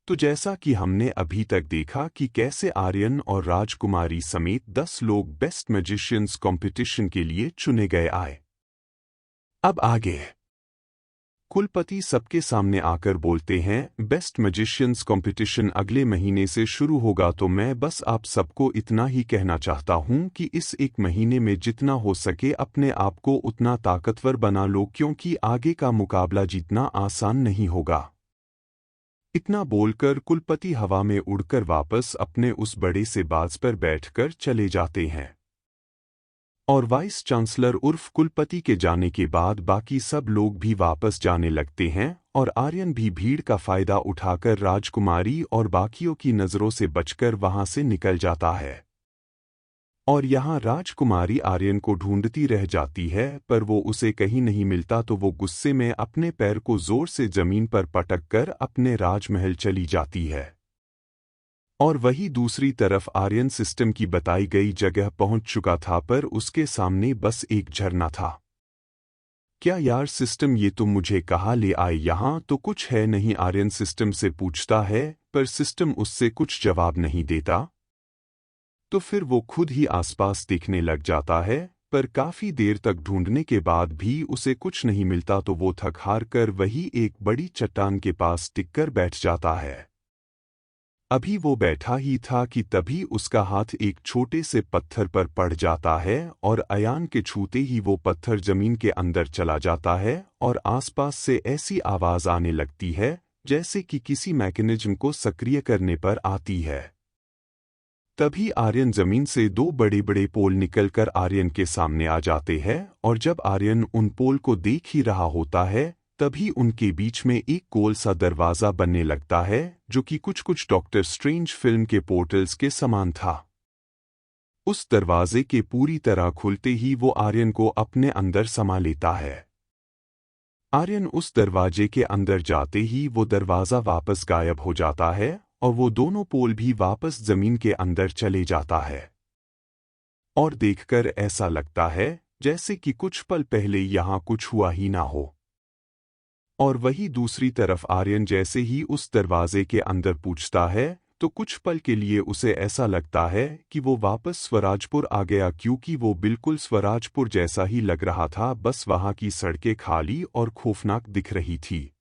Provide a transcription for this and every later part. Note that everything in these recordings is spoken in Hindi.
तो जैसा कि हमने अभी तक देखा कि कैसे आर्यन और राजकुमारी समेत 10 लोग बेस्ट मैजिशियंस कंपटीशन के लिए चुने गए आए। अब आगे कुलपति सबके सामने आकर बोलते हैं, बेस्ट मैजिशियंस कंपटीशन अगले महीने से शुरू होगा, तो मैं बस आप सबको इतना ही कहना चाहता हूं कि इस एक महीने में जितना हो सके अपने आप को उतना ताकतवर बना लो, क्योंकि आगे का मुकाबला जीतना आसान नहीं होगा। इतना बोलकर कुलपति हवा में उड़कर वापस अपने उस बड़े से बाज पर बैठकर चले जाते हैं। और वाइस चांसलर उर्फ कुलपति के जाने के बाद बाकी सब लोग भी वापस जाने लगते हैं और आर्यन भी भीड़ का फायदा उठाकर राजकुमारी और बाकियों की नज़रों से बचकर वहां से निकल जाता है। और यहाँ राजकुमारी आर्यन को ढूंढती रह जाती है, पर वो उसे कहीं नहीं मिलता, तो वो गुस्से में अपने पैर को जोर से जमीन पर पटक कर अपने राजमहल चली जाती है। और वही दूसरी तरफ आर्यन सिस्टम की बताई गई जगह पहुंच चुका था, पर उसके सामने बस एक झरना था। क्या यार सिस्टम, ये तुम मुझे कहाँ ले आए? यहाँ तो कुछ है नहीं, आर्यन सिस्टम से पूछता है, पर सिस्टम उससे कुछ जवाब नहीं देता। तो फिर वो खुद ही आसपास देखने लग जाता है, पर काफी देर तक ढूंढने के बाद भी उसे कुछ नहीं मिलता, तो वो थक हार कर वही एक बड़ी चट्टान के पास टिककर बैठ जाता है। अभी वो बैठा ही था कि तभी उसका हाथ एक छोटे से पत्थर पर पड़ जाता है और अयान के छूते ही वो पत्थर जमीन के अंदर चला जाता है और आसपास से ऐसी आवाज आने लगती है जैसे कि किसी मैकेनिज्म को सक्रिय करने पर आती है। तभी आर्यन जमीन से दो बड़े बड़े पोल निकलकर आर्यन के सामने आ जाते हैं और जब आर्यन उन पोल को देख ही रहा होता है तभी उनके बीच में एक गोल सा दरवाज़ा बनने लगता है, जो कि कुछ डॉक्टर स्ट्रेंज फिल्म के पोर्टल्स के समान था। उस दरवाजे के पूरी तरह खुलते ही वो आर्यन को अपने अंदर समा लेता है। आर्यन उस दरवाजे के अंदर जाते ही वो दरवाज़ा वापस गायब हो जाता है और वो दोनों पोल भी वापस जमीन के अंदर चले जाता है। और देखकर ऐसा लगता है जैसे कि कुछ पल पहले यहाँ कुछ हुआ ही ना हो। और वही दूसरी तरफ आर्यन जैसे ही उस दरवाजे के अंदर पूछता है तो कुछ पल के लिए उसे ऐसा लगता है कि वो वापस स्वराजपुर आ गया, क्योंकि वो बिल्कुल स्वराजपुर जैसा ही लग रहा था, बस वहाँ की सड़कें खाली और खौफनाक दिख रही थी।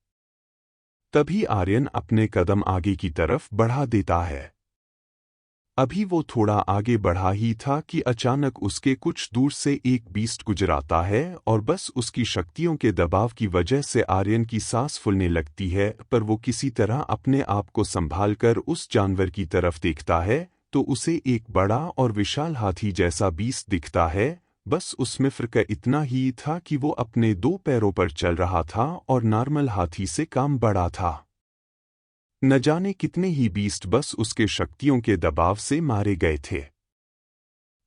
तभी आर्यन अपने कदम आगे की तरफ बढ़ा देता है। अभी वो थोड़ा आगे बढ़ा ही था कि अचानक उसके कुछ दूर से एक बीस्ट गुजराता है और बस उसकी शक्तियों के दबाव की वजह से आर्यन की सांस फूलने लगती है, पर वो किसी तरह अपने आप को संभालकर उस जानवर की तरफ देखता है तो उसे एक बड़ा और विशाल हाथी जैसा बीस्ट दिखता है। बस उसमें फ़र्क इतना ही था कि वो अपने दो पैरों पर चल रहा था और नॉर्मल हाथी से काम बड़ा था। न जाने कितने ही बीस्ट बस उसके शक्तियों के दबाव से मारे गए थे।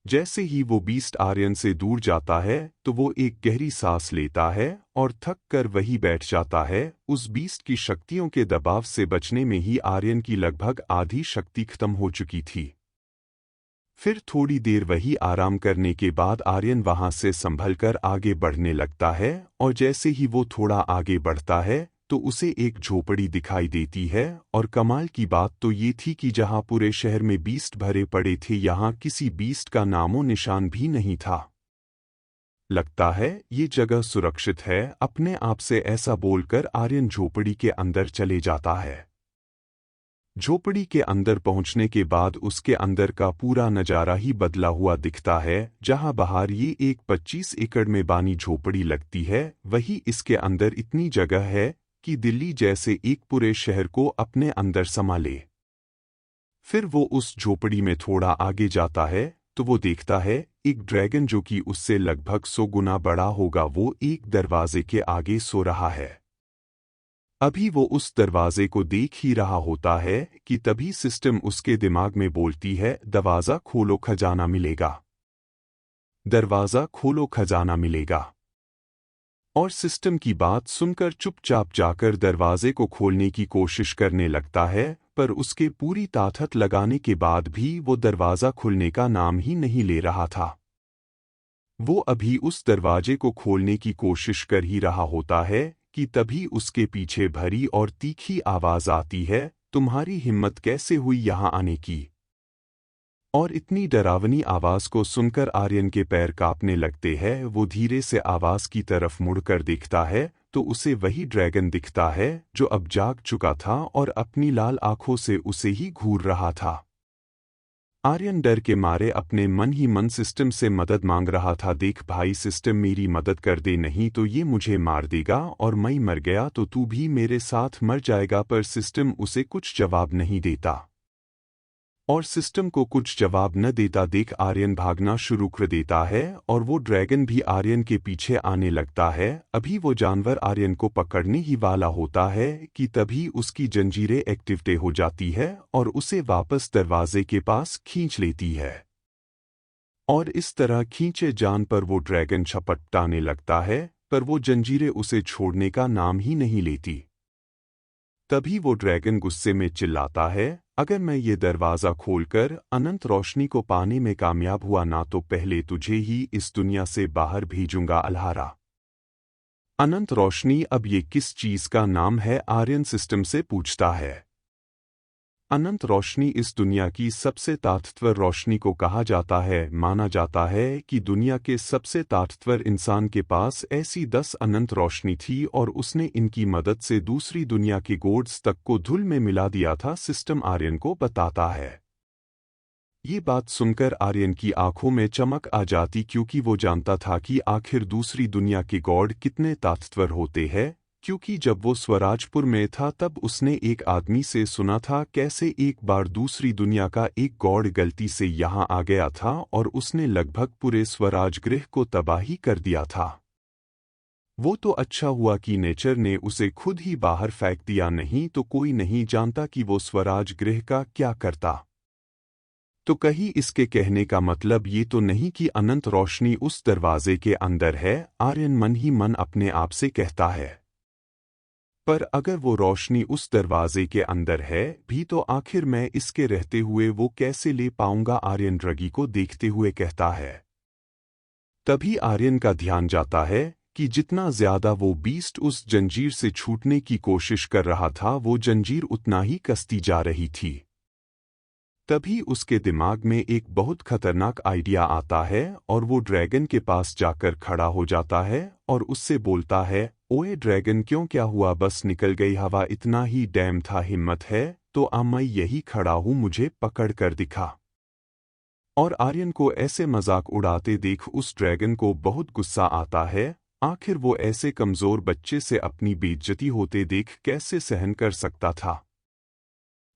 जैसे ही वो बीस्ट आर्यन से दूर जाता है तो वो एक गहरी सांस लेता है और थक कर वहीं बैठ जाता है। उस बीस्ट की शक्तियों के दबाव से बचने में ही आर्यन की लगभग आधी शक्ति खत्म हो चुकी थी। फिर थोड़ी देर वही आराम करने के बाद आर्यन वहां से संभलकर आगे बढ़ने लगता है और जैसे ही वो थोड़ा आगे बढ़ता है तो उसे एक झोपड़ी दिखाई देती है। और कमाल की बात तो ये थी कि जहां पूरे शहर में बीस्ट भरे पड़े थे, यहाँ किसी बीस्ट का नामो निशान भी नहीं था। लगता है ये जगह सुरक्षित है, अपने आप से ऐसा बोलकर आर्यन झोपड़ी के अंदर चले जाता है। झोपड़ी के अंदर पहुंचने के बाद उसके अंदर का पूरा नज़ारा ही बदला हुआ दिखता है। जहां बाहर ये एक 25 एकड़ में बानी झोपड़ी लगती है, वही इसके अंदर इतनी जगह है कि दिल्ली जैसे एक पूरे शहर को अपने अंदर समा ले। फिर वो उस झोपड़ी में थोड़ा आगे जाता है तो वो देखता है एक ड्रैगन जो कि उससे लगभग 100 गुना बड़ा होगा, वो एक दरवाजे के आगे सो रहा है। अभी वो उस दरवाजे को देख ही रहा होता है कि तभी सिस्टम उसके दिमाग में बोलती है, दरवाज़ा खोलो खजाना मिलेगा, दरवाज़ा खोलो खजाना मिलेगा। और सिस्टम की बात सुनकर चुपचाप जाकर दरवाजे को खोलने की कोशिश करने लगता है, पर उसके पूरी ताकत लगाने के बाद भी वो दरवाज़ा खुलने का नाम ही नहीं ले रहा था। वो अभी उस दरवाजे को खोलने की कोशिश कर ही रहा होता है कि तभी उसके पीछे भरी और तीखी आवाज़ आती है, तुम्हारी हिम्मत कैसे हुई यहाँ आने की? और इतनी डरावनी आवाज़ को सुनकर आर्यन के पैर कांपने लगते हैं। वो धीरे से आवाज़ की तरफ मुड़कर देखता है तो उसे वही ड्रैगन दिखता है जो अब जाग चुका था और अपनी लाल आंखों से उसे ही घूर रहा था। आर्यन डर के मारे अपने मन ही मन सिस्टम से मदद मांग रहा था। देख भाई, सिस्टम मेरी मदद कर दे, नहीं तो ये मुझे मार देगा और मैं मर गया तो तू भी मेरे साथ मर जाएगा। पर सिस्टम उसे कुछ जवाब नहीं देता और सिस्टम को कुछ जवाब न देता देख आर्यन भागना शुरू कर देता है और वो ड्रैगन भी आर्यन के पीछे आने लगता है। अभी वो जानवर आर्यन को पकड़ने ही वाला होता है कि तभी उसकी जंजीरें एक्टिवेट हो जाती है और उसे वापस दरवाजे के पास खींच लेती है। और इस तरह खींचे जान पर वो ड्रैगन छपटाने लगता है, पर वो जंजीरें उसे छोड़ने का नाम ही नहीं लेती। तभी वो ड्रैगन गुस्से में चिल्लाता है, अगर मैं ये दरवाज़ा खोलकर अनंत रोशनी को पाने में कामयाब हुआ ना तो पहले तुझे ही इस दुनिया से बाहर भेजूंगा अल्हारा। अनंत रोशनी अब ये किस चीज़ का नाम है? आर्यन सिस्टम से पूछता है। अनंत रोशनी इस दुनिया की सबसे ताकतवर रोशनी को कहा जाता है। माना जाता है कि दुनिया के सबसे ताकतवर इंसान के पास ऐसी 10 अनंत रोशनी थी और उसने इनकी मदद से दूसरी दुनिया के गोड्स तक को धूल में मिला दिया था। सिस्टम आर्यन को बताता है। ये बात सुनकर आर्यन की आंखों में चमक आ जाती, क्योंकि वो जानता था कि आखिर दूसरी दुनिया के गॉड कितने ताकतवर होते हैं। क्योंकि जब वो स्वराजपुर में था तब उसने एक आदमी से सुना था कैसे एक बार दूसरी दुनिया का एक गॉड गलती से यहाँ आ गया था और उसने लगभग पूरे स्वराजगृह को तबाही कर दिया था। वो तो अच्छा हुआ कि नेचर ने उसे खुद ही बाहर फेंक दिया, नहीं तो कोई नहीं जानता कि वो स्वराजगृह का क्या करता। तो कहीं इसके कहने का मतलब ये तो नहीं कि अनंत रोशनी उस दरवाजे के अंदर है? आर्यन मन ही मन अपने आप से कहता है। पर अगर वो रोशनी उस दरवाजे के अंदर है भी तो आखिर मैं इसके रहते हुए वो कैसे ले पाऊंगा? आर्यन ड्रगी को देखते हुए कहता है। तभी आर्यन का ध्यान जाता है कि जितना ज्यादा वो बीस्ट उस जंजीर से छूटने की कोशिश कर रहा था वो जंजीर उतना ही कसती जा रही थी। तभी उसके दिमाग में एक बहुत खतरनाक आइडिया आता है और वो ड्रैगन के पास जाकर खड़ा हो जाता है और उससे बोलता है, ओए ड्रैगन, क्यों, क्या हुआ? बस निकल गई हवा, इतना ही डैम था, हिम्मत है तो मैं यही खड़ा हूँ, मुझे पकड़ कर दिखा। और आर्यन को ऐसे मजाक उड़ाते देख उस ड्रैगन को बहुत गुस्सा आता है। आखिर वो ऐसे कमज़ोर बच्चे से अपनी बेइज्जती होते देख कैसे सहन कर सकता था?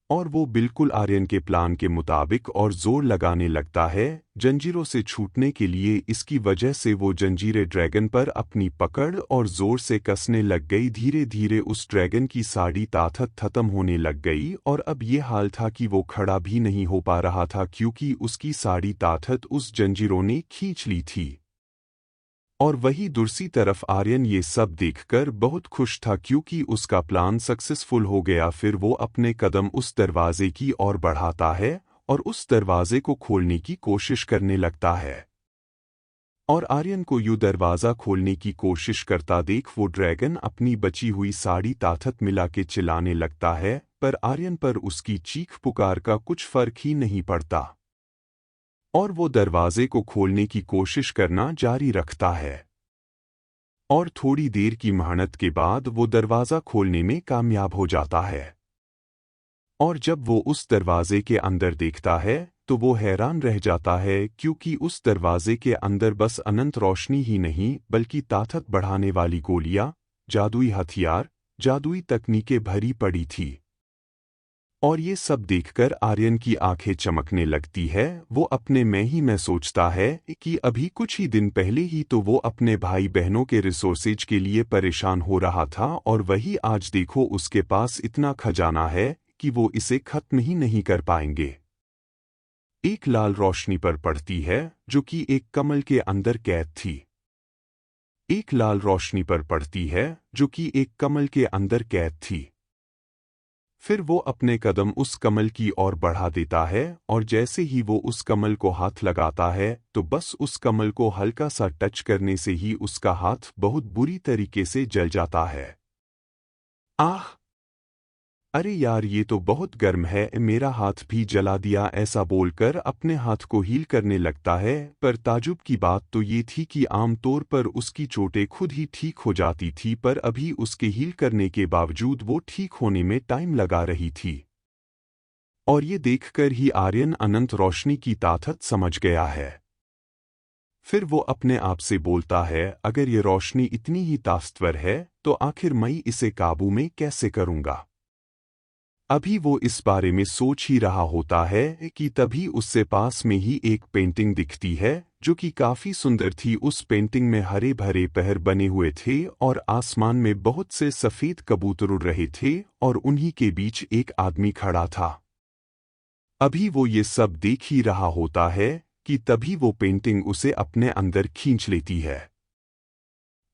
और वो बिल्कुल आर्यन के प्लान के मुताबिक और जोर लगाने लगता है जंजीरों से छूटने के लिए। इसकी वजह से वो जंजीरें ड्रैगन पर अपनी पकड़ और जोर से कसने लग गई। धीरे धीरे उस ड्रैगन की सारी ताकत खत्म होने लग गई और अब ये हाल था कि वो खड़ा भी नहीं हो पा रहा था, क्योंकि उसकी सारी ताकत उस जंजीरों ने खींच ली थी। और वही दूसरी तरफ आर्यन ये सब देखकर बहुत खुश था, क्योंकि उसका प्लान सक्सेसफुल हो गया। फिर वो अपने कदम उस दरवाजे की ओर बढ़ाता है और उस दरवाजे को खोलने की कोशिश करने लगता है। और आर्यन को यूं दरवाज़ा खोलने की कोशिश करता देख वो ड्रैगन अपनी बची हुई सारी ताकत मिला के चिल्लाने लगता है, पर आर्यन पर उसकी चीख पुकार का कुछ फर्क ही नहीं पड़ता और वो दरवाजे को खोलने की कोशिश करना जारी रखता है। और थोड़ी देर की मेहनत के बाद वो दरवाज़ा खोलने में कामयाब हो जाता है। और जब वो उस दरवाजे के अंदर देखता है तो वो हैरान रह जाता है, क्योंकि उस दरवाजे के अंदर बस अनंत रोशनी ही नहीं बल्कि ताकत बढ़ाने वाली गोलियां, जादुई हथियार, जादुई तकनीकें भरी पड़ी थी। और ये सब देखकर आर्यन की आंखें चमकने लगती है। वो अपने में सोचता है कि अभी कुछ ही दिन पहले ही तो वो अपने भाई बहनों के रिसोर्सेज के लिए परेशान हो रहा था और वही आज देखो उसके पास इतना खजाना है कि वो इसे खत्म ही नहीं कर पाएंगे। एक लाल रोशनी पर पड़ती है जो कि एक कमल के अंदर कैद थी। एक लाल रोशनी पर पड़ती है जो कि एक कमल के अंदर कैद थी। फिर वो अपने कदम उस कमल की ओर बढ़ा देता है और जैसे ही वो उस कमल को हाथ लगाता है तो बस उस कमल को हल्का सा टच करने से ही उसका हाथ बहुत बुरी तरीके से जल जाता है। आह! अरे यार ये तो बहुत गर्म है, मेरा हाथ भी जला दिया। ऐसा बोलकर अपने हाथ को हील करने लगता है। पर ताजुब की बात तो ये थी कि आमतौर पर उसकी चोटें खुद ही ठीक हो जाती थी, पर अभी उसके हील करने के बावजूद वो ठीक होने में टाइम लगा रही थी। और ये देखकर ही आर्यन अनंत रोशनी की ताकत समझ गया है। फिर वो अपने आप से बोलता है, अगर ये रोशनी इतनी ही ताकतवर है तो आखिर मैं इसे काबू में कैसे करूंगा। अभी वो इस बारे में सोच ही रहा होता है कि तभी उससे पास में ही एक पेंटिंग दिखती है जो कि काफी सुंदर थी। उस पेंटिंग में हरे भरे पहाड़ बने हुए थे और आसमान में बहुत से सफेद कबूतर उड़ रहे थे और उन्हीं के बीच एक आदमी खड़ा था। अभी वो ये सब देख ही रहा होता है कि तभी वो पेंटिंग उसे अपने अंदर खींच लेती है।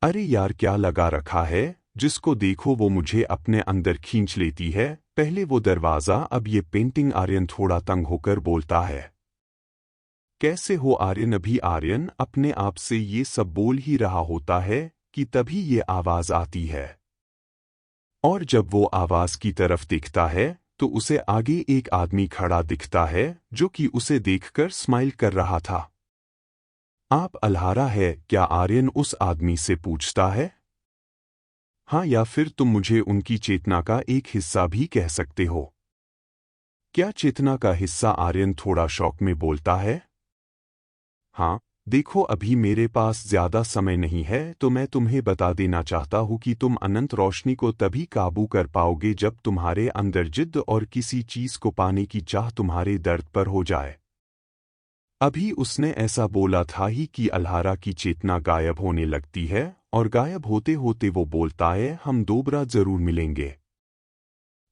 अरे यार क्या लगा रखा है, जिसको देखो वो मुझे अपने अंदर खींच लेती है। पहले वो दरवाज़ा, अब ये पेंटिंग। आर्यन थोड़ा तंग होकर बोलता है। कैसे हो आर्यन? अभी आर्यन अपने आप से ये सब बोल ही रहा होता है कि तभी ये आवाज़ आती है। और जब वो आवाज़ की तरफ देखता है तो उसे आगे एक आदमी खड़ा दिखता है जो कि उसे देखकर स्माइल कर रहा था। आप अल्हारा है क्या? आर्यन उस आदमी से पूछता है। हाँ, या फिर तुम मुझे उनकी चेतना का एक हिस्सा भी कह सकते हो। क्या चेतना का हिस्सा? आर्यन थोड़ा शौक में बोलता है। हाँ, देखो अभी मेरे पास ज़्यादा समय नहीं है तो मैं तुम्हें बता देना चाहता हूँ कि तुम अनंत रोशनी को तभी काबू कर पाओगे जब तुम्हारे अंदर जिद्द और किसी चीज़ को पाने की चाह तुम्हारे दर्द पर हो जाए। अभी उसने ऐसा बोला था ही कि अल्हारा की चेतना गायब होने लगती है और गायब होते होते वो बोलता है, हम दोबारा जरूर मिलेंगे।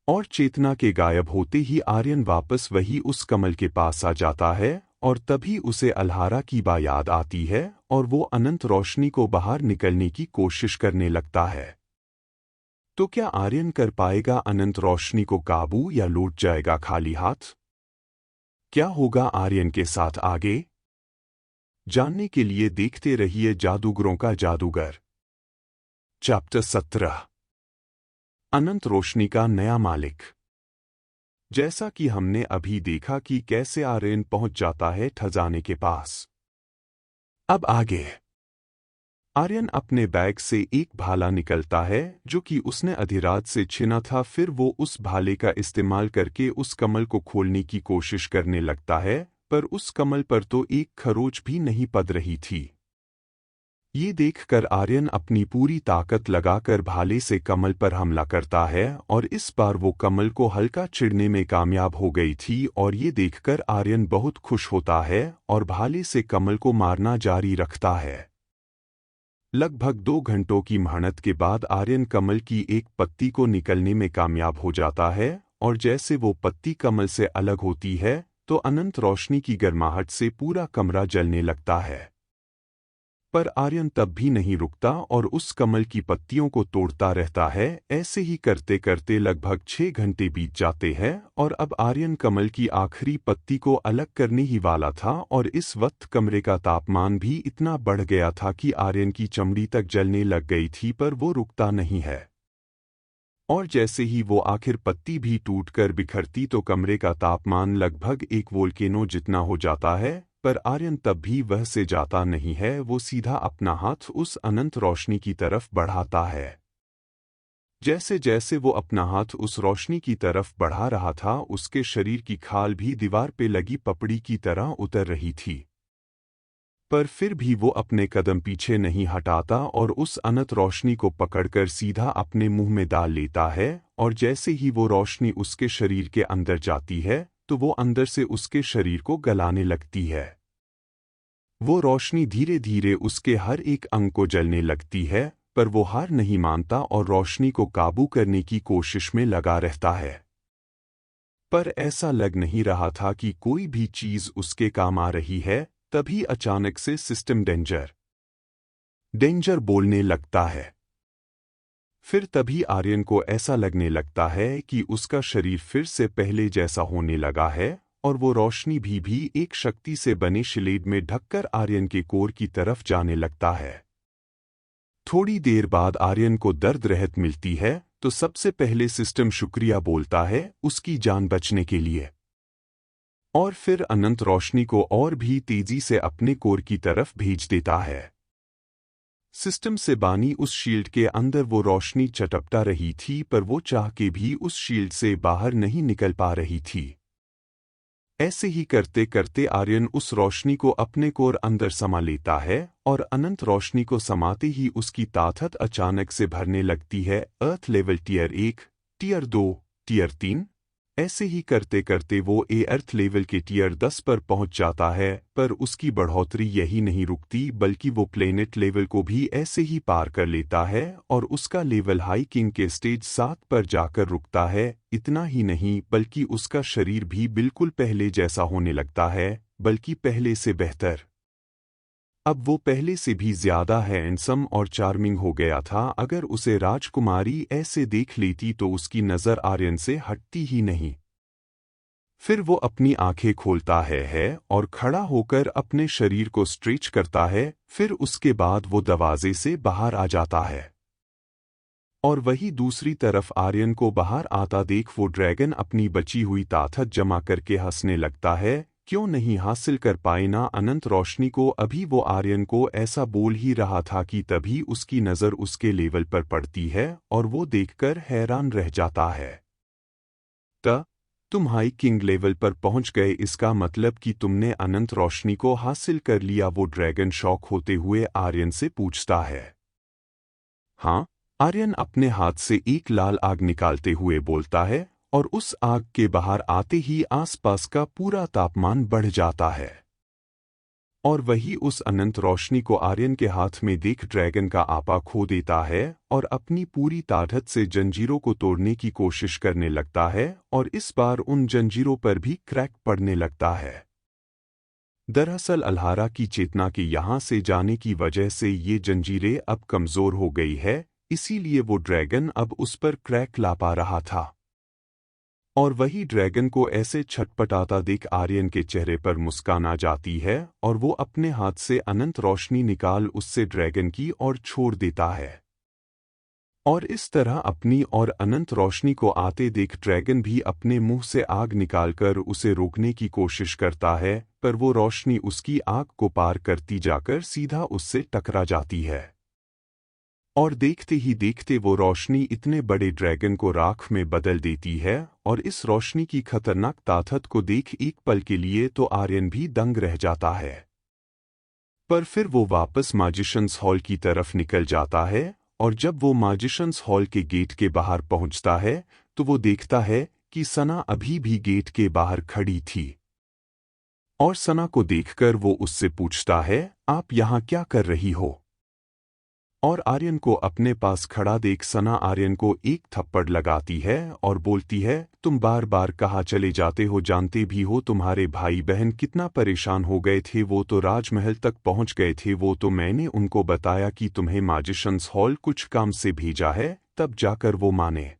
और चेतना के गायब होते ही आर्यन वापस वही उस कमल के पास आ जाता है और तभी उसे अल्हारा की बात याद आती है और वो अनंत रोशनी को बाहर निकलने की कोशिश करने लगता है। तो क्या आर्यन कर पाएगा अनंत रोशनी को काबू या लौट जाएगा खाली हाथ? क्या होगा आर्यन के साथ आगे? जानने के लिए देखते रहिए जादूगरों का जादूगर। चैप्टर 17। अनंत रोशनी का नया मालिक। जैसा कि हमने अभी देखा कि कैसे आर्यन पहुंच जाता है खजाने के पास। अब आगे आर्यन अपने बैग से एक भाला निकलता है जो कि उसने अधिरात से छीना था। फिर वो उस भाले का इस्तेमाल करके उस कमल को खोलने की कोशिश करने लगता है, पर उस कमल पर तो एक खरोच भी नहीं पड़ रही थी। ये देखकर आर्यन अपनी पूरी ताकत लगाकर भाले से कमल पर हमला करता है और इस बार वो कमल को हल्का चिढ़ने में कामयाब हो गई थी। और ये देखकर आर्यन बहुत खुश होता है और भाले से कमल को मारना जारी रखता है। लगभग 2 घंटों की मेहनत के बाद आर्यन कमल की एक पत्ती को निकलने में कामयाब हो जाता है और जैसे वो पत्ती कमल से अलग होती है तो अनंत रोशनी की गर्माहट से पूरा कमरा जलने लगता है। पर आर्यन तब भी नहीं रुकता और उस कमल की पत्तियों को तोड़ता रहता है। ऐसे ही करते करते लगभग 6 घंटे बीत जाते हैं और अब आर्यन कमल की आखिरी पत्ती को अलग करने ही वाला था और इस वक्त कमरे का तापमान भी इतना बढ़ गया था कि आर्यन की चमड़ी तक जलने लग गई थी, पर वो रुकता नहीं है। और जैसे ही वो आखिर पत्ती भी टूटकर बिखरती तो कमरे का तापमान लगभग एक वोल्केनो जितना हो जाता है। पर आर्यन तब भी वह से जाता नहीं है, वो सीधा अपना हाथ उस अनंत रोशनी की तरफ बढ़ाता है। जैसे जैसे वो अपना हाथ उस रोशनी की तरफ बढ़ा रहा था उसके शरीर की खाल भी दीवार पे लगी पपड़ी की तरह उतर रही थी। पर फिर भी वो अपने कदम पीछे नहीं हटाता और उस अनंत रोशनी को पकड़कर सीधा अपने मुंह में डाल लेता है। और जैसे ही वो रोशनी उसके शरीर के अंदर जाती है तो वो अंदर से उसके शरीर को गलाने लगती है। वो रोशनी धीरे धीरे उसके हर एक अंग को जलने लगती है, पर वो हार नहीं मानता और रोशनी को काबू करने की कोशिश में लगा रहता है। पर ऐसा लग नहीं रहा था कि कोई भी चीज़ उसके काम आ रही है। तभी अचानक से सिस्टम डेंजर डेंजर बोलने लगता है। फिर तभी आर्यन को ऐसा लगने लगता है कि उसका शरीर फिर से पहले जैसा होने लगा है और वो रोशनी भी एक शक्ति से बने शिलेड में ढककर आर्यन के कोर की तरफ जाने लगता है। थोड़ी देर बाद आर्यन को दर्द रहत मिलती है तो सबसे पहले सिस्टम शुक्रिया बोलता है उसकी जान बचने के लिए, और फिर अनंत रोशनी को और भी तेजी से अपने कोर की तरफ भेज देता है। सिस्टम से बानी उस शील्ड के अंदर वो रोशनी चटपटा रही थी, पर वो चाह के भी उस शील्ड से बाहर नहीं निकल पा रही थी। ऐसे ही करते करते आर्यन उस रोशनी को अपने कोर अंदर समा लेता है, और अनंत रोशनी को समाते ही उसकी ताकत अचानक से भरने लगती है। अर्थ लेवल टीयर 1, टीयर 2, टीयर 3। ऐसे ही करते करते वो अर्थ लेवल के टीयर 10 पर पहुंच जाता है, पर उसकी बढ़ोतरी यही नहीं रुकती, बल्कि वो प्लेनेट लेवल को भी ऐसे ही पार कर लेता है और उसका लेवल हाई किंग के स्टेज 7 पर जाकर रुकता है। इतना ही नहीं, बल्कि उसका शरीर भी बिल्कुल पहले जैसा होने लगता है, बल्कि पहले से बेहतर। अब वो पहले से भी ज्यादा हैंडसम और चार्मिंग हो गया था। अगर उसे राजकुमारी ऐसे देख लेती तो उसकी नज़र आर्यन से हटती ही नहीं। फिर वो अपनी आंखें खोलता है और खड़ा होकर अपने शरीर को स्ट्रेच करता है। फिर उसके बाद वो दरवाजे से बाहर आ जाता है, और वही दूसरी तरफ आर्यन को बाहर आता देख वो ड्रैगन अपनी बची हुई ताकत जमा करके हंसने लगता है। क्यों नहीं हासिल कर पाए ना अनंत रोशनी को? अभी वो आर्यन को ऐसा बोल ही रहा था कि तभी उसकी नज़र उसके लेवल पर पड़ती है, और वो देखकर हैरान रह जाता है। तुम हाई किंग लेवल पर पहुंच गए, इसका मतलब कि तुमने अनंत रोशनी को हासिल कर लिया? वो ड्रैगन शॉक होते हुए आर्यन से पूछता है। हाँ, आर्यन अपने हाथ से एक लाल आग निकालते हुए बोलता है, और उस आग के बाहर आते ही आसपास का पूरा तापमान बढ़ जाता है। और वही उस अनंत रोशनी को आर्यन के हाथ में देख ड्रैगन का आपा खो देता है और अपनी पूरी ताकत से जंजीरों को तोड़ने की कोशिश करने लगता है, और इस बार उन जंजीरों पर भी क्रैक पड़ने लगता है। दरअसल अल्हारा की चेतना के यहाँ से जाने की वजह से ये जंजीरें अब कमज़ोर हो गई है, इसीलिए वो ड्रैगन अब उस पर क्रैक ला पा रहा था। और वही ड्रैगन को ऐसे छटपटाता देख आर्यन के चेहरे पर मुस्कान आ जाती है, और वो अपने हाथ से अनंत रोशनी निकाल उससे ड्रैगन की ओर छोड़ देता है। और इस तरह अपनी और अनंत रोशनी को आते देख ड्रैगन भी अपने मुंह से आग निकालकर उसे रोकने की कोशिश करता है, पर वो रोशनी उसकी आग को पार करती जाकर सीधा उससे टकरा जाती है। और देखते ही देखते वो रोशनी इतने बड़े ड्रैगन को राख में बदल देती है, और इस रोशनी की खतरनाक ताकत को देख एक पल के लिए तो आर्यन भी दंग रह जाता है। पर फिर वो वापस मैजिशियंस हॉल की तरफ निकल जाता है, और जब वो मैजिशियंस हॉल के गेट के बाहर पहुंचता है तो वो देखता है कि सना अभी भी गेट के बाहर खड़ी थी। और सना को देखकर वो उससे पूछता है, आप यहाँ क्या कर रही हो? और आर्यन को अपने पास खड़ा देख सना आर्यन को एक थप्पड़ लगाती है और बोलती है, तुम बार बार कहाँ चले जाते हो? जानते भी हो तुम्हारे भाई बहन कितना परेशान हो गए थे, वो तो राजमहल तक पहुंच गए थे, वो तो मैंने उनको बताया कि तुम्हें मैजिशियंस हॉल कुछ काम से भेजा है, तब जाकर वो माने।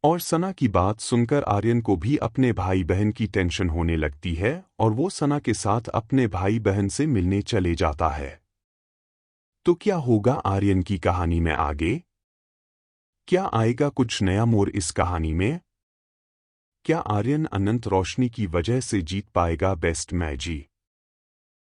और सना की बात सुनकर आर्यन को भी अपने भाई बहन की टेंशन होने लगती है, और वो सना के साथ अपने भाई बहन से मिलने चले जाता है। तो क्या होगा आर्यन की कहानी में आगे? क्या आएगा कुछ नया मोड़ इस कहानी में? क्या आर्यन अनंत रोशनी की वजह से जीत पाएगा बेस्ट मैजी?